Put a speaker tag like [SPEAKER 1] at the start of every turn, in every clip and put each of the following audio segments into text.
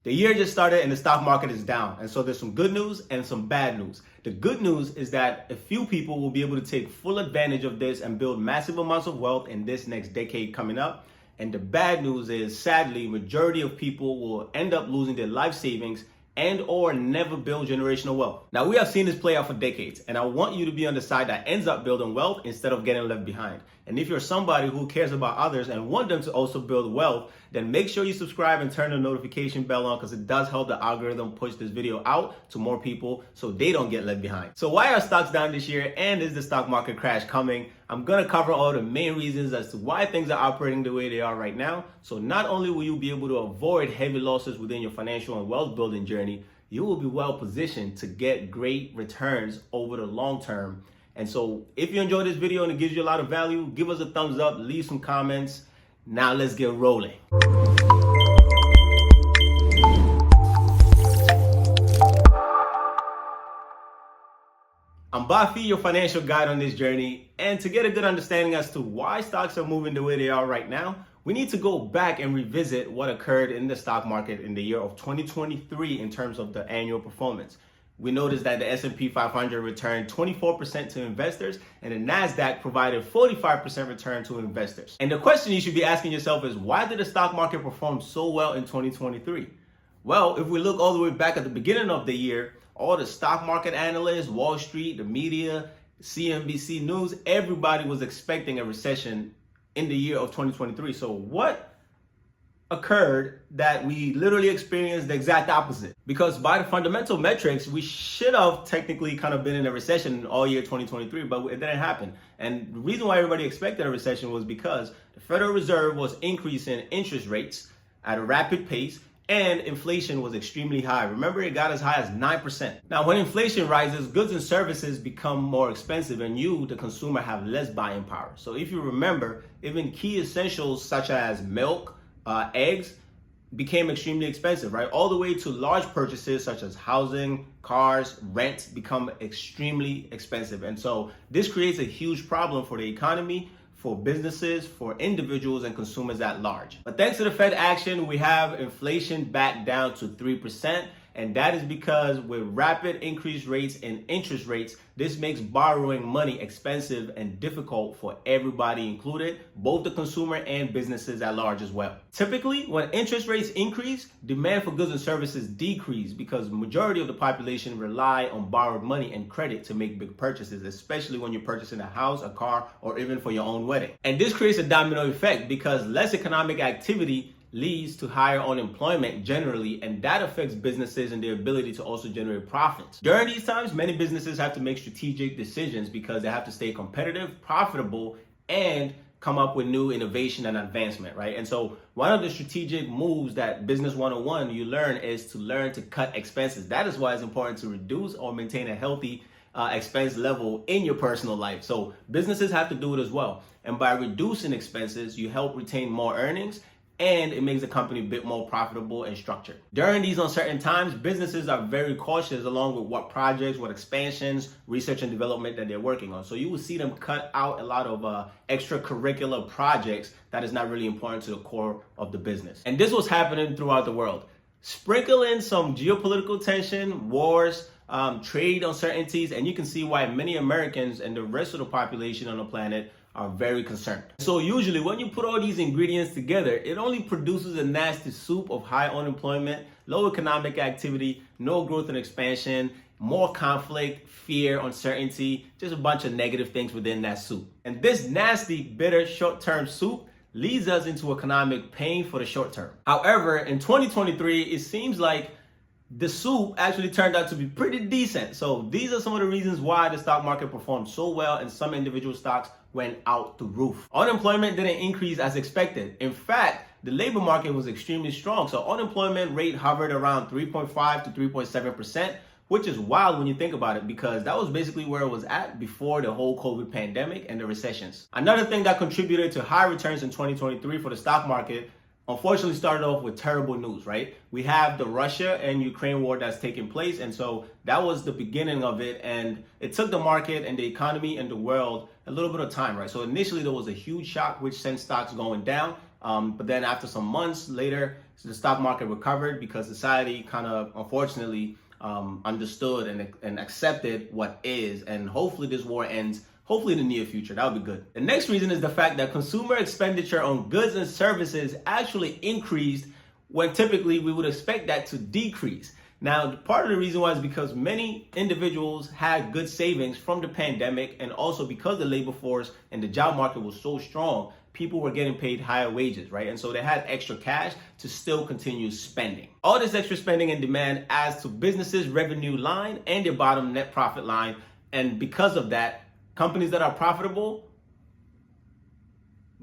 [SPEAKER 1] The year just started and the stock market is down. And so there's some good news and some bad news. The good news is that a few people will be able to take full advantage of this and build massive amounts of wealth in this next decade coming up. And the bad news is, sadly, majority of people will end up losing their life savings and or never build generational wealth. Now, we have seen this play out for decades, and I want you to be on the side that ends up building wealth instead of getting left behind. And if you're somebody who cares about others and want them to also build wealth, then make sure you subscribe and turn the notification bell on, because it does help the algorithm push this video out to more people so they don't get left behind. So why are stocks down this year, and is the stock market crash coming? I'm gonna cover all the main reasons as to why things are operating the way they are right now. So not only will you be able to avoid heavy losses within your financial and wealth building journey, you will be well positioned to get great returns over the long term. And so if you enjoyed this video and it gives you a lot of value, give us a thumbs up, leave some comments. Now let's get rolling. I'm Bafi, your financial guide on this journey. And to get a good understanding as to why stocks are moving the way they are right now, we need to go back and revisit what occurred in the stock market in the year of 2023 in terms of the annual performance. We noticed that the S&P 500 returned 24% to investors, and the NASDAQ provided 45% return to investors. And the question you should be asking yourself is, why did the stock market perform so well in 2023? Well, if we look all the way back at the beginning of the year, all the stock market analysts, Wall Street, the media, CNBC News, everybody was expecting a recession in the year of 2023. So what occurred that we literally experienced the exact opposite? Because by the fundamental metrics, we should have technically kind of been in a recession all year 2023, but it didn't happen. And the reason why everybody expected a recession was because the Federal Reserve was increasing interest rates at a rapid pace, and inflation was extremely high. Remember, it got as high as 9%. Now, when inflation rises, goods and services become more expensive, and you, the consumer, have less buying power. So if you remember, even key essentials such as milk, eggs became extremely expensive, right? All the way to large purchases such as housing, cars, rent become extremely expensive. And so this creates a huge problem for the economy, for businesses, for individuals and consumers at large. But thanks to the Fed action, we have inflation back down to 3%. And that is because with rapid increased rates in interest rates, this makes borrowing money expensive and difficult for everybody included, both the consumer and businesses at large as well. Typically, when interest rates increase, demand for goods and services decrease because the majority of the population rely on borrowed money and credit to make big purchases, especially when you're purchasing a house, a car, or even for your own wedding. And this creates a domino effect because less economic activity leads to higher unemployment generally, and that affects businesses and their ability to also generate profits. During these times, many businesses have to make strategic decisions because they have to stay competitive, profitable, and come up with new innovation and advancement, right? And so one of the strategic moves that Business 101 you learn is to learn to cut expenses. That is why it's important to reduce or maintain a healthy expense level in your personal life. So businesses have to do it as well. And by reducing expenses, you help retain more earnings, and it makes the company a bit more profitable and structured. During these uncertain times, businesses are very cautious along with what projects, what expansions, research and development that they're working on. So you will see them cut out a lot of extracurricular projects that is not really important to the core of the business. And this was happening throughout the world. Sprinkle in some geopolitical tension, wars, trade uncertainties, and you can see why many Americans and the rest of the population on the planet are very concerned. So usually when you put all these ingredients together, it only produces a nasty soup of high unemployment, low economic activity, no growth and expansion, more conflict, fear, uncertainty, just a bunch of negative things within that soup. And this nasty, bitter, short-term soup leads us into economic pain for the short term. However, in 2023, it seems like the soup actually turned out to be pretty decent. So these are some of the reasons why the stock market performed so well and some individual stocks went out the roof. Unemployment didn't increase as expected. In fact, the labor market was extremely strong. So unemployment rate hovered around 3.5 to 3.7%, which is wild when you think about it, because that was basically where it was at before the whole COVID pandemic and the recessions. Another thing that contributed to high returns in 2023 for the stock market unfortunately started off with terrible news, right? We have the Russia and Ukraine war that's taking place. And so that was the beginning of it. And it took the market and the economy and the world a little bit of time, right? So initially there was a huge shock, which sent stocks going down. But then after some months later, the stock market recovered because society kind of, unfortunately, understood and accepted what is. And hopefully this war ends, hopefully in the near future. That would be good. The next reason is the fact that consumer expenditure on goods and services actually increased when typically we would expect that to decrease. Now, part of the reason why is because many individuals had good savings from the pandemic, and also because the labor force and the job market was so strong, people were getting paid higher wages, right? And so they had extra cash to still continue spending. All this extra spending and demand adds to businesses' revenue line and their bottom net profit line. And because of that, companies that are profitable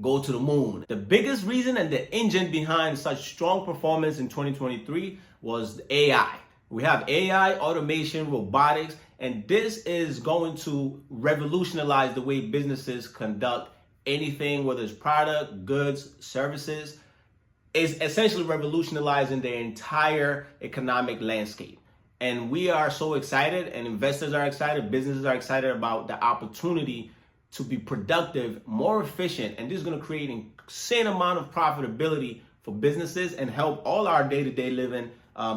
[SPEAKER 1] go to the moon. The biggest reason and the engine behind such strong performance in 2023 was AI. We have AI, automation, robotics, and this is going to revolutionize the way businesses conduct anything, whether it's product, goods, services. Is essentially revolutionizing the entire economic landscape. And we are so excited, and investors are excited, businesses are excited about the opportunity to be productive, more efficient, and this is going to create an insane amount of profitability for businesses and help all our day-to-day living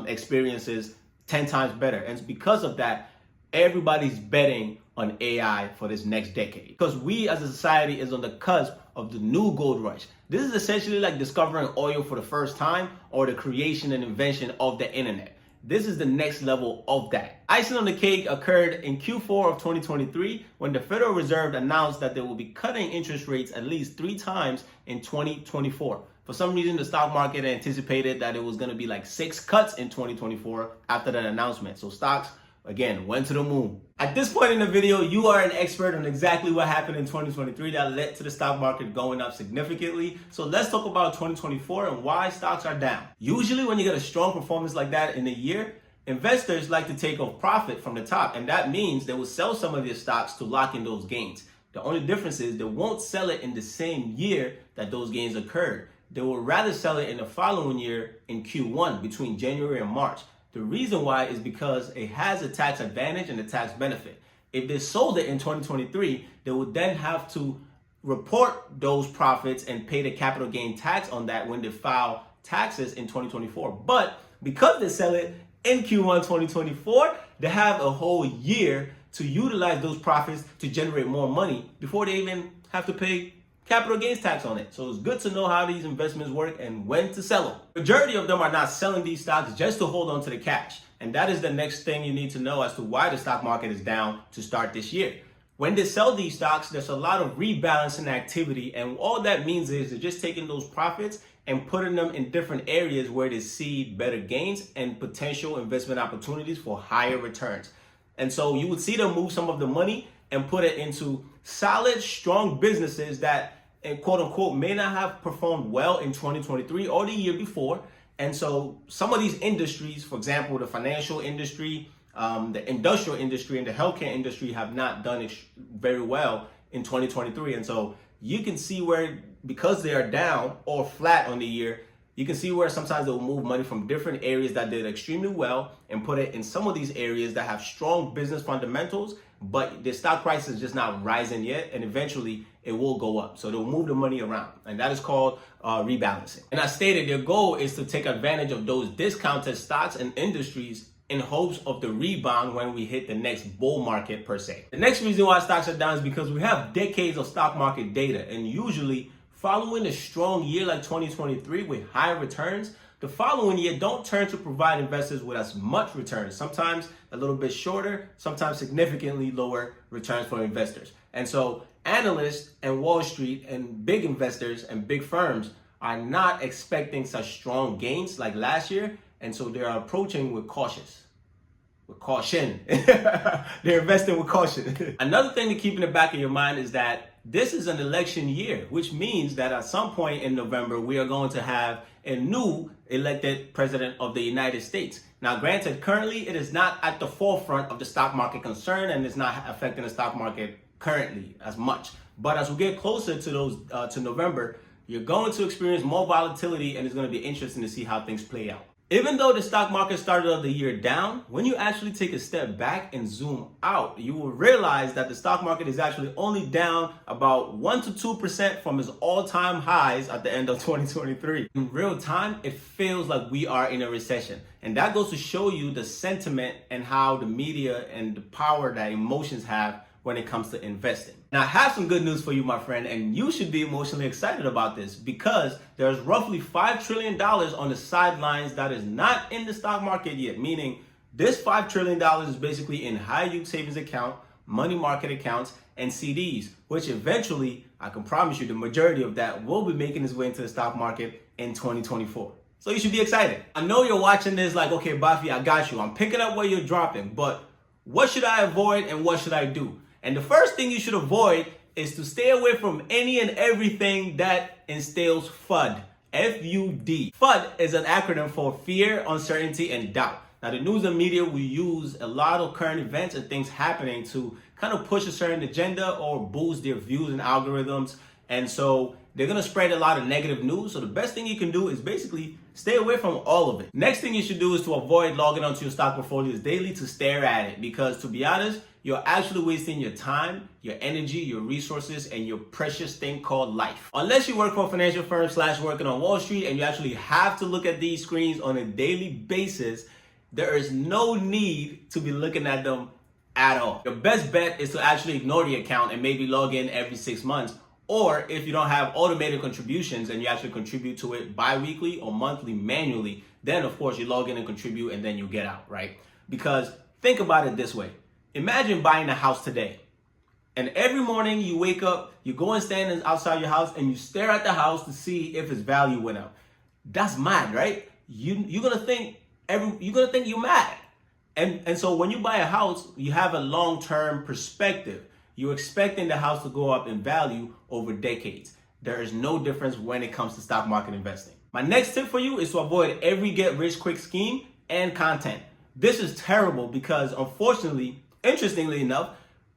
[SPEAKER 1] experiences 10 times better. And because of that, everybody's betting on AI for this next decade, because we as a society is on the cusp of the new gold rush. This is essentially like discovering oil for the first time, or the creation and invention of the internet. This is the next level of that. Icing on the cake occurred in Q4 of 2023 when the Federal Reserve announced that they will be cutting interest rates at least 3 times in 2024. For some reason, the stock market anticipated that it was going to be like 6 cuts in 2024 after that announcement. So stocks, again, went to the moon. At this point in the video, you are an expert on exactly what happened in 2023 that led to the stock market going up significantly. So let's talk about 2024 and why stocks are down. Usually when you get a strong performance like that in a year, investors like to take off profit from the top, and that means they will sell some of their stocks to lock in those gains. The only difference is they won't sell it in the same year that those gains occurred. They will rather sell it in the following year in Q1 between January and March. The reason why is because it has a tax advantage and a tax benefit. If they sold it in 2023, they would then have to report those profits and pay the capital gain tax on that when they file taxes in 2024. But because they sell it in Q1 2024, they have a whole year to utilize those profits to generate more money before they even have to pay capital gains tax on it. So it's good to know how these investments work and when to sell them. Majority of them are not selling these stocks just to hold on to the cash. And that is the next thing you need to know as to why the stock market is down to start this year. When they sell these stocks, there's a lot of rebalancing activity. And all that means is they're just taking those profits and putting them in different areas where they see better gains and potential investment opportunities for higher returns. And so you would see them move some of the money and put it into solid, strong businesses that, and quote unquote, may not have performed well in 2023 or the year before. And so some of these industries, for example, the financial industry, the industrial industry, and the healthcare industry have not done very well in 2023. And so you can see where, because they are down or flat on the year, you can see where sometimes they'll move money from different areas that did extremely well and put it in some of these areas that have strong business fundamentals, but the stock price is just not rising yet, and eventually it will go up. So they'll move the money around, and that is called rebalancing. And I stated their goal is to take advantage of those discounted stocks and industries in hopes of the rebound when we hit the next bull market per se. The next reason why stocks are down is because we have decades of stock market data, and usually following a strong year like 2023 with high returns, the following year don't turn to provide investors with as much returns. Sometimes a little bit shorter, sometimes significantly lower returns for investors. And so analysts and Wall Street and big investors and big firms are not expecting such strong gains like last year. And so they are approaching with caution. They're investing with caution. Another thing to keep in the back of your mind is that this is an election year, which means that at some point in November, we are going to have a new elected president of the United States. Now, granted, currently it is not at the forefront of the stock market concern, and it's not affecting the stock market currently as much. But as we get closer to November, you're going to experience more volatility, and it's going to be interesting to see how things play out. Even though the stock market started the year down, when you actually take a step back and zoom out, you will realize that the stock market is actually only down about 1 to 2% from its all-time highs at the end of 2023. In real time, it feels like we are in a recession. And that goes to show you the sentiment and how the media and the power that emotions have when it comes to investing. Now, I have some good news for you, my friend, and you should be emotionally excited about this because there's roughly $5 trillion on the sidelines that is not in the stock market yet, meaning this $5 trillion is basically in high yield savings account, money market accounts, and CDs, which eventually, I can promise you, the majority of that will be making its way into the stock market in 2024. So you should be excited. I know you're watching this like, okay, Buffy, I got you. I'm picking up what you're dropping, but what should I avoid and what should I do? And the first thing you should avoid is to stay away from any and everything that instills FUD. F-U-D. FUD is an acronym for fear, uncertainty, and doubt. Now, the news and media will use a lot of current events and things happening to kind of push a certain agenda or boost their views and algorithms. And so they're going to spread a lot of negative news. So the best thing you can do is basically stay away from all of it. Next thing you should do is to avoid logging onto your stock portfolios daily to stare at it. Because to be honest, you're actually wasting your time, your energy, your resources, and your precious thing called life. Unless you work for a financial firm / working on Wall Street and you actually have to look at these screens on a daily basis, there is no need to be looking at them at all. Your best bet is to actually ignore the account and maybe log in every 6 months. Or if you don't have automated contributions and you actually contribute to it bi-weekly or monthly manually, then of course you log in and contribute and then you get out, right? Because think about it this way. Imagine buying a house today. And every morning you wake up, you go and stand outside your house and you stare at the house to see if its value went up. That's mad, right? You're gonna think you're mad. And so when you buy a house, you have a long-term perspective. You're expecting the house to go up in value over decades. There is no difference when it comes to stock market investing. My next tip for you is to avoid every get-rich-quick scheme and content. This is terrible because unfortunately, interestingly enough,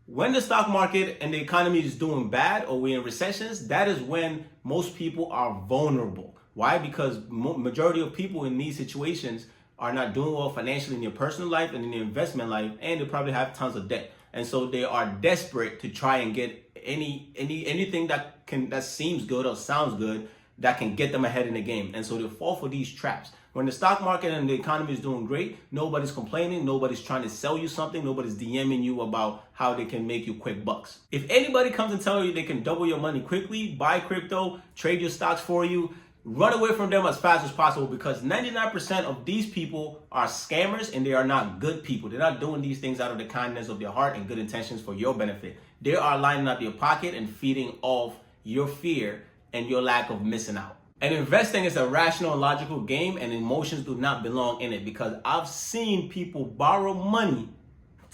[SPEAKER 1] when the stock market and the economy is doing bad or we're in recessions, that is when most people are vulnerable. Why? Because majority of people in these situations are not doing well financially in their personal life and in their investment life, and they probably have tons of debt. And so they are desperate to try and get anything that seems good or sounds good that can get them ahead in the game. And so they fall for these traps. When the stock market and the economy is doing great, nobody's complaining, nobody's trying to sell you something, nobody's DMing you about how they can make you quick bucks. If anybody comes and tells you they can double your money quickly, buy crypto, trade your stocks for you, run away from them as fast as possible, because 99% of these people are scammers and they are not good people. They're not doing these things out of the kindness of their heart and good intentions for your benefit. They are lining up your pocket and feeding off your fear and your lack of missing out. And investing is a rational and logical game, and emotions do not belong in it, because I've seen people borrow money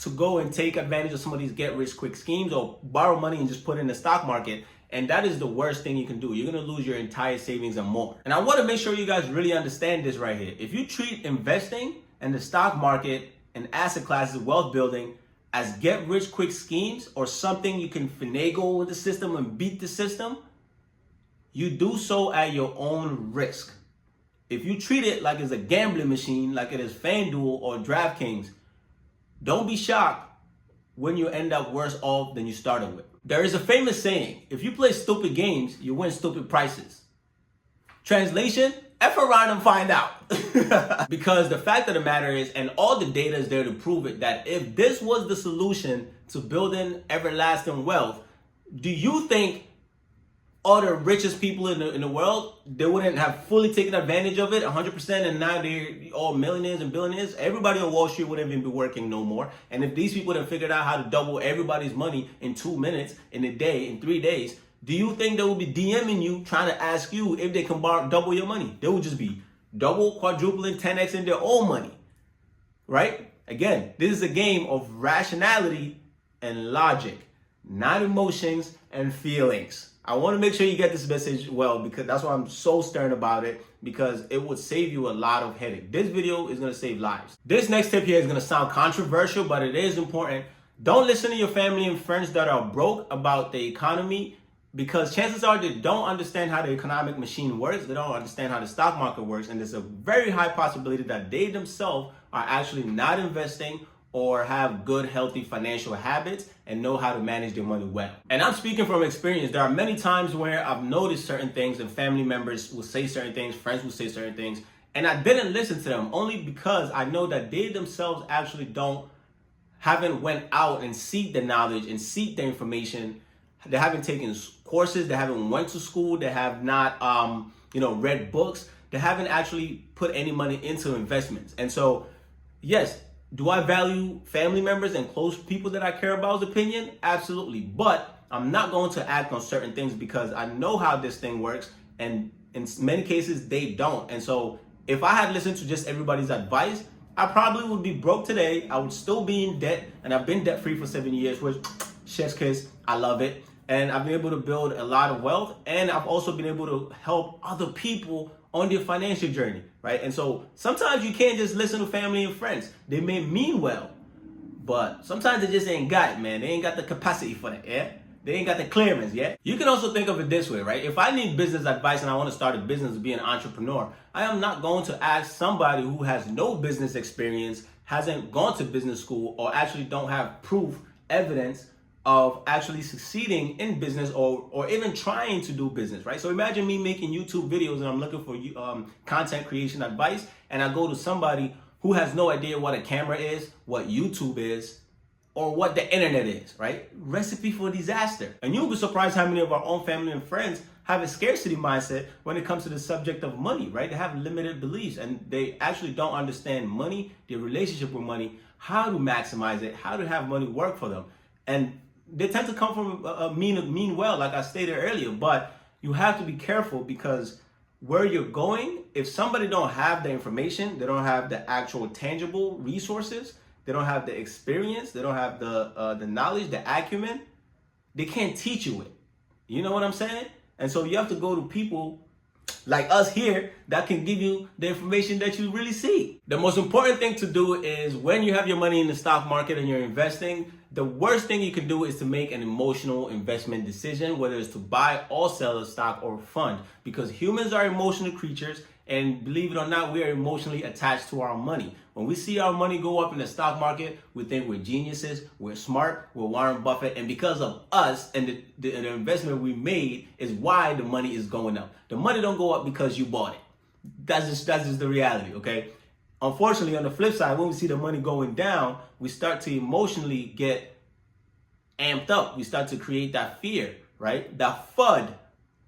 [SPEAKER 1] to go and take advantage of some of these get-rich-quick schemes, or borrow money and just put it in the stock market. And that is the worst thing you can do. You're going to lose your entire savings and more. And I want to make sure you guys really understand this right here. If you treat investing and the stock market and asset classes, wealth building, as get-rich-quick schemes or something you can finagle with the system and beat the system, you do so at your own risk. If you treat it like it's a gambling machine, like it is FanDuel or DraftKings, don't be shocked when you end up worse off than you started with. There is a famous saying, if you play stupid games, you win stupid prices. Translation, F around and find out. Because the fact of the matter is, and all the data is there to prove it, that if this was the solution to building everlasting wealth, do you think all the richest people in the world, they wouldn't have fully taken advantage of it 100%, and now they're all millionaires and billionaires? Everybody on Wall Street wouldn't even be working no more. And if these people had figured out how to double everybody's money in 2 minutes, in a day, in 3 days, do you think they would be DMing you trying to ask you if they can double your money? They would just be double, quadrupling, 10x in their own money, right? Again, this is a game of rationality and logic, not emotions and feelings. I want to make sure you get this message well, because that's why I'm so stern about it, because it would save you a lot of headache. This video is going to save lives. This next tip here is going to sound controversial, but it is important. Don't listen to your family and friends that are broke about the economy because chances are they don't understand how the economic machine works. They don't understand how the stock market works. And there's a very high possibility that they themselves are actually not investing or have good, healthy financial habits and know how to manage their money well. And I'm speaking from experience. There are many times where I've noticed certain things and family members will say certain things, friends will say certain things, and I didn't listen to them only because I know that they themselves actually haven't went out and seek the knowledge and seek the information. They haven't taken courses, they haven't went to school, they have not read books, they haven't actually put any money into investments. And so, yes, do I value family members and close people that I care about's opinion? Absolutely. But I'm not going to act on certain things because I know how this thing works, and in many cases they don't. And so if I had listened to just everybody's advice, I probably would be broke today. I would still be in debt, and I've been debt free for 7 years, which chef's kiss, I love it. And I've been able to build a lot of wealth, and I've also been able to help other people on their financial journey, right? And so sometimes you can't just listen to family and friends. They may mean well, but sometimes they just ain't got it, man. They ain't got the capacity for that, yeah? They ain't got the clearance yet. You can also think of it this way, right? If I need business advice and I want to start a business and be an entrepreneur, I am not going to ask somebody who has no business experience, hasn't gone to business school, or actually don't have proof, evidence of actually succeeding in business or even trying to do business, right? So imagine me making YouTube videos and I'm looking for content creation advice, and I go to somebody who has no idea what a camera is, what YouTube is, or what the internet is, right? Recipe for disaster. And you'll be surprised how many of our own family and friends have a scarcity mindset when it comes to the subject of money, right? They have limited beliefs and they actually don't understand money, their relationship with money, how to maximize it, how to have money work for them. And they tend to come from a mean well, like I stated earlier, but you have to be careful because where you're going, if somebody don't have the information, they don't have the actual tangible resources, they don't have the experience, they don't have the knowledge, the acumen, they can't teach you it. You know what I'm saying? And so you have to go to people like us here that can give you the information that you really see. The most important thing to do is when you have your money in the stock market and you're investing, the worst thing you can do is to make an emotional investment decision, whether it's to buy or sell a stock or fund, because humans are emotional creatures, and believe it or not, we are emotionally attached to our money. When we see our money go up in the stock market, we think we're geniuses, we're smart, we're Warren Buffett, and because of us and the investment we made is why the money is going up. The money don't go up because you bought it. That's just the reality, okay? Unfortunately, on the flip side, when we see the money going down, we start to emotionally get amped up. We start to create that fear, right? That FUD,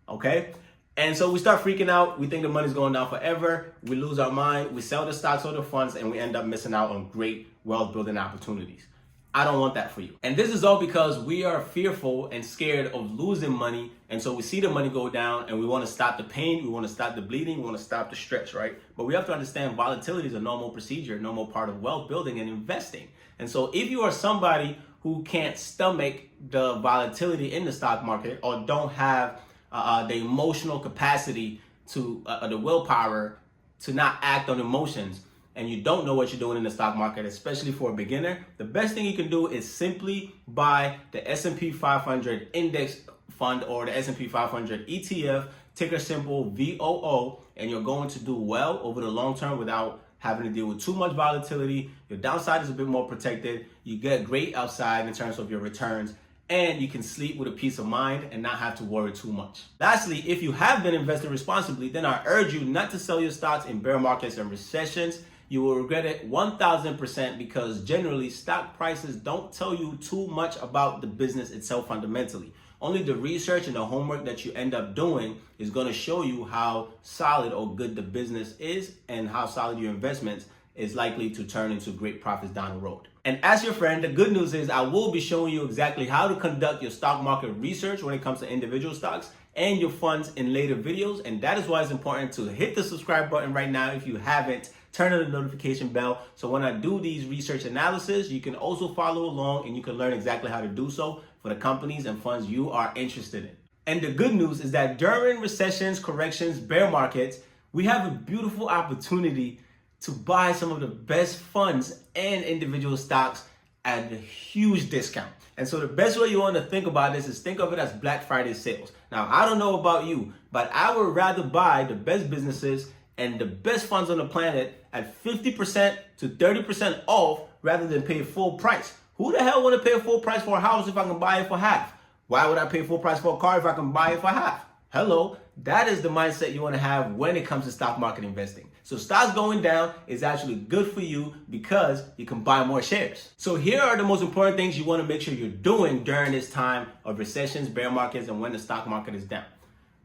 [SPEAKER 1] okay? And so we start freaking out. We think the money's going down forever. We lose our mind. We sell the stocks or the funds, and we end up missing out on great wealth building opportunities. I don't want that for you. And this is all because we are fearful and scared of losing money. And so we see the money go down and we want to stop the pain. We want to stop the bleeding. We want to stop the stress, right? But we have to understand volatility is a normal procedure, a normal part of wealth building and investing. And so if you are somebody who can't stomach the volatility in the stock market or don't have the emotional capacity to the willpower to not act on emotions, and you don't know what you're doing in the stock market, especially for a beginner, the best thing you can do is simply buy the S&P 500 index fund or the S&P 500 ETF, ticker symbol VOO, and you're going to do well over the long term without having to deal with too much volatility. Your downside is a bit more protected. You get great upside in terms of your returns, and you can sleep with a peace of mind and not have to worry too much. Lastly, if you have been investing responsibly, then I urge you not to sell your stocks in bear markets and recessions. You will regret it 1000% because generally stock prices don't tell you too much about the business itself fundamentally. Only the research and the homework that you end up doing is going to show you how solid or good the business is and how solid your investments is likely to turn into great profits down the road. And as your friend, the good news is I will be showing you exactly how to conduct your stock market research when it comes to individual stocks and your funds in later videos. And that is why it's important to hit the subscribe button right now if you haven't. Turn on the notification bell so when I do these research analysis, you can also follow along and you can learn exactly how to do so for the companies and funds you are interested in. And the good news is that during recessions, corrections, bear markets, we have a beautiful opportunity to buy some of the best funds and individual stocks at a huge discount. And so the best way you want to think about this is think of it as Black Friday sales. Now, I don't know about you, but I would rather buy the best businesses and the best funds on the planet at 50% to 30% off rather than pay full price. Who the hell want to pay full price for a house if I can buy it for half? Why would I pay full price for a car if I can buy it for half? Hello, that is the mindset you want to have when it comes to stock market investing. So stocks going down is actually good for you because you can buy more shares. So here are the most important things you want to make sure you're doing during this time of recessions, bear markets, and when the stock market is down.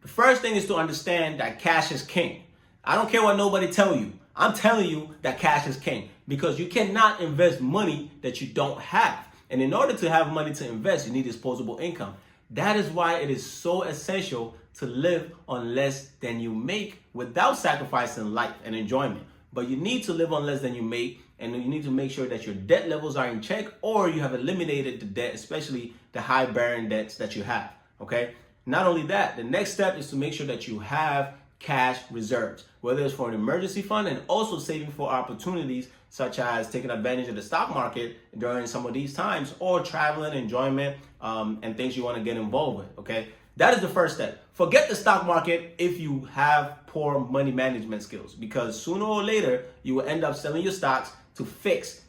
[SPEAKER 1] The first thing is to understand that cash is king. I don't care what nobody tell you. I'm telling you that cash is king because you cannot invest money that you don't have. And in order to have money to invest, you need disposable income. That is why it is so essential to live on less than you make without sacrificing life and enjoyment. But you need to live on less than you make, and you need to make sure that your debt levels are in check or you have eliminated the debt, especially the high bearing debts that you have, okay? Not only that, the next step is to make sure that you have cash reserves, whether it's for an emergency fund and also saving for opportunities such as taking advantage of the stock market during some of these times or traveling, enjoyment, and things you want to get involved with, okay? That is the first step. Forget the stock market if you have poor money management skills, because sooner or later you will end up selling your stocks to fix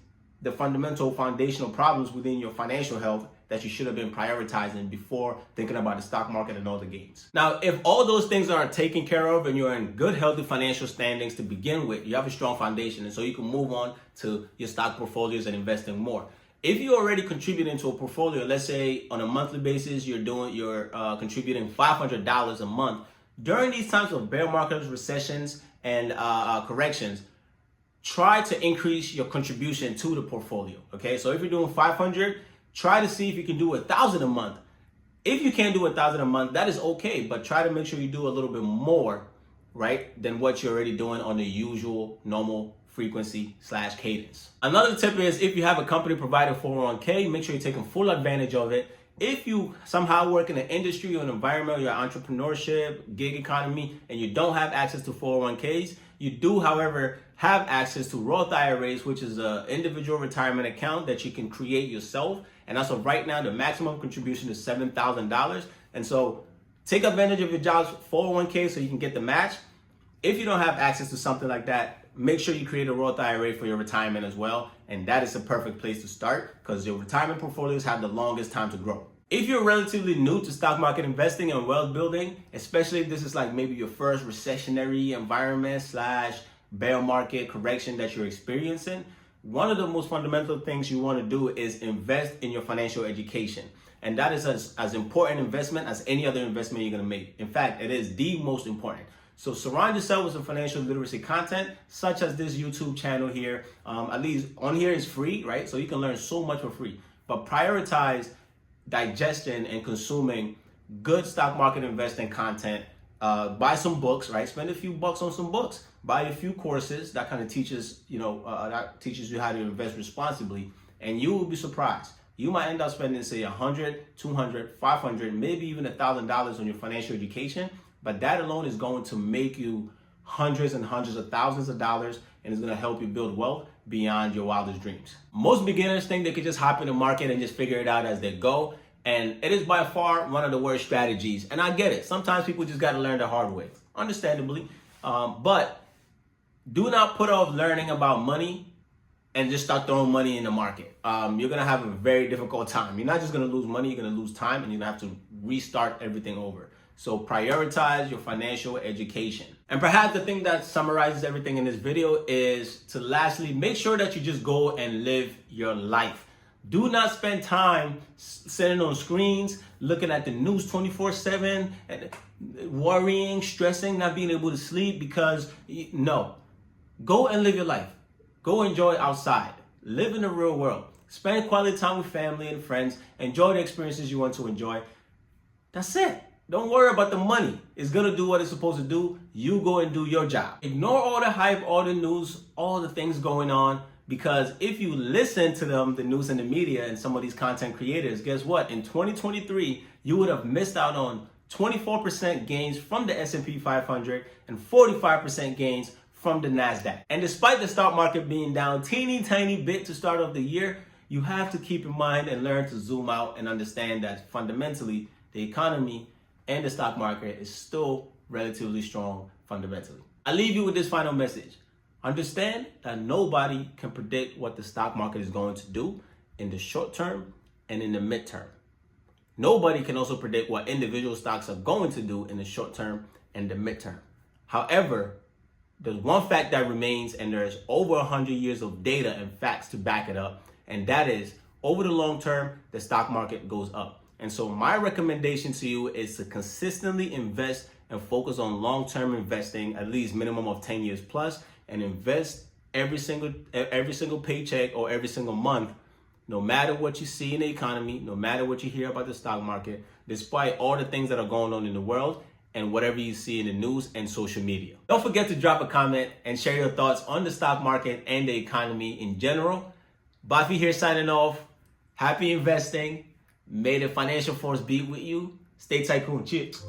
[SPEAKER 1] the fundamental foundational problems within your financial health that you should have been prioritizing before thinking about the stock market and all the gains. Now, if all those things are taken care of and you're in good, healthy financial standings to begin with, you have a strong foundation, and so you can move on to your stock portfolios and investing more. If you're already contributing to a portfolio, let's say on a monthly basis, you're contributing $500 a month. During these times of bear markets, recessions, and corrections, try to increase your contribution to the portfolio. Okay, so if you're doing 500, try to see if you can do 1,000 a month. If you can't do 1,000 a month, that is okay, but try to make sure you do a little bit more, right, than what you're already doing on the usual normal frequency/cadence. Another tip is if you have a company provided 401k, make sure you're taking full advantage of it. If you somehow work in an industry or an environment, you're entrepreneurship, gig economy, and you don't have access to 401ks, you do, however, have access to Roth IRAs, which is an individual retirement account that you can create yourself. And as of right now, the maximum contribution is $7,000. And so take advantage of your job's 401k so you can get the match. If you don't have access to something like that, make sure you create a Roth IRA for your retirement as well. And that is a perfect place to start because your retirement portfolios have the longest time to grow. If you're relatively new to stock market investing and wealth building, especially if this is like maybe your first recessionary environment / bear market correction that you're experiencing, one of the most fundamental things you want to do is invest in your financial education. And that is as important investment as any other investment you're going to make. In fact, it is the most important. So surround yourself with some financial literacy content, such as this YouTube channel here. At least on here is free, right? So you can learn so much for free. But prioritize digestion and consuming good stock market investing content. Buy some books, right? Spend a few bucks on some books. Buy a few courses that kind of teaches, that teaches you how to invest responsibly, and you will be surprised. You might end up spending, say, $100, $200, $500, maybe even $1,000 on your financial education, but that alone is going to make you hundreds and hundreds of thousands of dollars, and it's going to help you build wealth beyond your wildest dreams. Most beginners think they could just hop in the market and just figure it out as they go. And it is by far one of the worst strategies. And I get it. Sometimes people just got to learn the hard way, understandably. But do not put off learning about money and just start throwing money in the market. You're going to have a very difficult time. You're not just going to lose money, you're going to lose time, and you're going to have to restart everything over. So prioritize your financial education. And perhaps the thing that summarizes everything in this video is to lastly, make sure that you just go and live your life. Do not spend time sitting on screens, looking at the news 24/7, and worrying, stressing, not being able to sleep because, no. Go and live your life. Go enjoy outside. Live in the real world. Spend quality time with family and friends. Enjoy the experiences you want to enjoy. That's it. Don't worry about the money. It's going to do what it's supposed to do. You go and do your job. Ignore all the hype, all the news, all the things going on. Because if you listen to them, the news and the media and some of these content creators, guess what? In 2023, you would have missed out on 24% gains from the S&P 500 and 45% gains from the NASDAQ. And despite the stock market being down teeny tiny bit to start off the year, you have to keep in mind and learn to zoom out and understand that fundamentally, the economy and the stock market is still relatively strong fundamentally. I leave you with this final message. Understand that nobody can predict what the stock market is going to do in the short term and in the midterm. Nobody can also predict what individual stocks are going to do in the short term and the midterm. However, there's one fact that remains, and there's over 100 years of data and facts to back it up, and that is, over the long term, the stock market goes up. And so my recommendation to you is to consistently invest and focus on long-term investing, at least minimum of 10 years plus, and invest every single paycheck or every single month, no matter what you see in the economy, no matter what you hear about the stock market, despite all the things that are going on in the world and whatever you see in the news and social media. Don't forget to drop a comment and share your thoughts on the stock market and the economy in general. Bafi here signing off. Happy investing. May the financial force be with you. Stay tycoon. Cheers.